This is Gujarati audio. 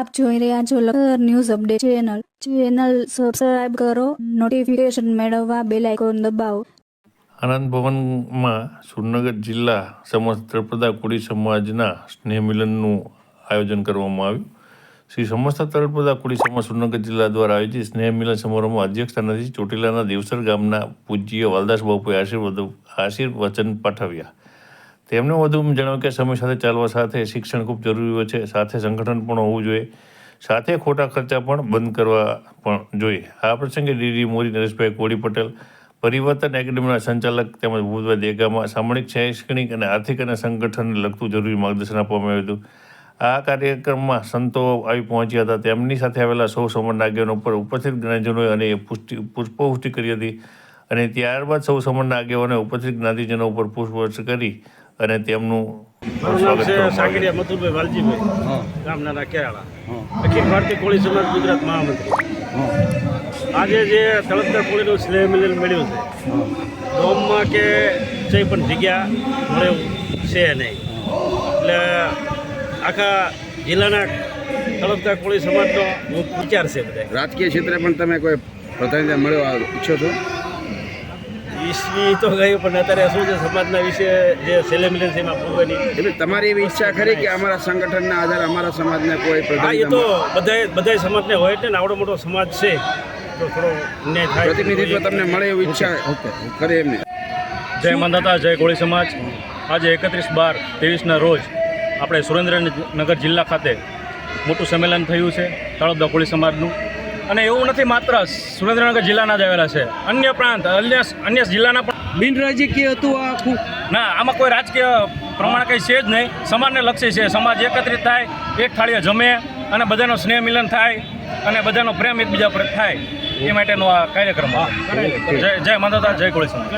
આપ જોઈ રહ્યા છો Lakhtar news update channel subscribe કરો, નોટિફિકેશન મેળવવા બેલ આઇકોન દબાવો. આનંદ ભવનમાં સુરનગર જિલ્લા સમસ્ત તળપદા કોળી સમાજના સ્નેહ મિલનનું આયોજન કરવામાં આવ્યું. શ્રી સમસ્ત તળપદા કોળી સમાજ સુરનગર જિલ્લા દ્વારા આયોજિત સ્નેહ મિલન સમારોહમાં અધ્યક્ષસ્થાનેથી ચોટીલાના દેવસર ગામના પૂજ્ય વાલદાસ બાપુએ આશીર્વચન પાઠવ્યા. તેમણે વધુમાં જણાવ્યું કે સમય સાથે ચાલવા સાથે શિક્ષણ ખૂબ જરૂરી હોય છે, સાથે સંગઠન પણ હોવું જોઈએ, સાથે ખોટા ખર્ચા પણ બંધ કરવા પણ જોઈએ. આ પ્રસંગે ડીડી મોરી નરેશભાઈ કોળી પટેલ, પરિવર્તન એકેડમીના સંચાલક તેમજ ભૂતભાઈ દેગામાં સામાજિક, શૈક્ષણિક અને આર્થિક અને સંગઠનને લગતું જરૂરી માર્ગદર્શન આપવામાં આવ્યું હતું. આ કાર્યક્રમમાં સંતો આવી પહોંચ્યા હતા. તેમની સાથે આવેલા સૌ સમાજના આગેવાનો પર ઉપસ્થિત જ્ઞાતિજનોએ અને પુષ્પવૃષ્ટિ કરી હતી અને ત્યારબાદ સૌ સમાજના આગેવાનોએ ઉપસ્થિત જ્ઞાતિજનો ઉપર પુષ્પવૃષ્ટિ કરી અને તેમનું સ્વાગત કરવામાં સાગરિયા મથુરભાઈ વાલજીભાઈ, ગામ નાના કેરાળા, અખિલ ભારતીય કોળી સમાજ ગુજરાત મહામંત્રી. આજે જે તળપદા કોળીનું સ્નેહ મિલન મળ્યું છે, ગામમાં કે જઈ પણ જગ્યા મળે છે નહીં, એટલે આખા જિલ્લાના તળપદા કોળી સમાજનો વિચાર છે. બધા રાજકીય ક્ષેત્રે પણ તમે કોઈ પ્રતિનિધિ મળ્યો ઈચ્છો છો? ઈસવી તો ગયું, પણ અત્યારે શું છે, સમાજના વિશે જે સ્નેહ મિલન છે એમાં પૂરવાની. એટલે તમારી એવી ઈચ્છા ખરી કે અમારા સંગઠનના આધારે અમારા સમાજને કોઈ હા, એ તો બધાય સમાજને હોય છે ને, આવડો મોટો સમાજ છે તો થોડો ન્યાય થાય. પ્રતિનિધિત્વ તમને મળે એવી ઈચ્છા કરે એમને? જય માંધાતા, જય કોળી સમાજ. આજે 31/12/23ના રોજ આપણે સુરેન્દ્રનગર જિલ્લા ખાતે મોટું સંમેલન થયું છે તળપદા કોળી સમાજનું. અને એવું નથી માત્ર સુરેન્દ્રનગર જિલ્લાના જ આવેલા છે, અન્ય પ્રાંત અન્ય જિલ્લાના પણ. બિનરાજકીય હતું આ આખું? ના, આમાં કોઈ રાજકીય પ્રમાણે કંઈ છે જ નહીં. સમાજને લક્ષી છે. સમાજ એકત્રિત થાય, એક થાળીએ જમે અને બધાનો સ્નેહ મિલન થાય અને બધાનો પ્રેમ એકબીજા પર થાય, એ માટેનો આ કાર્યક્રમ. જય માંધાતા, જય કોળી સમાજ.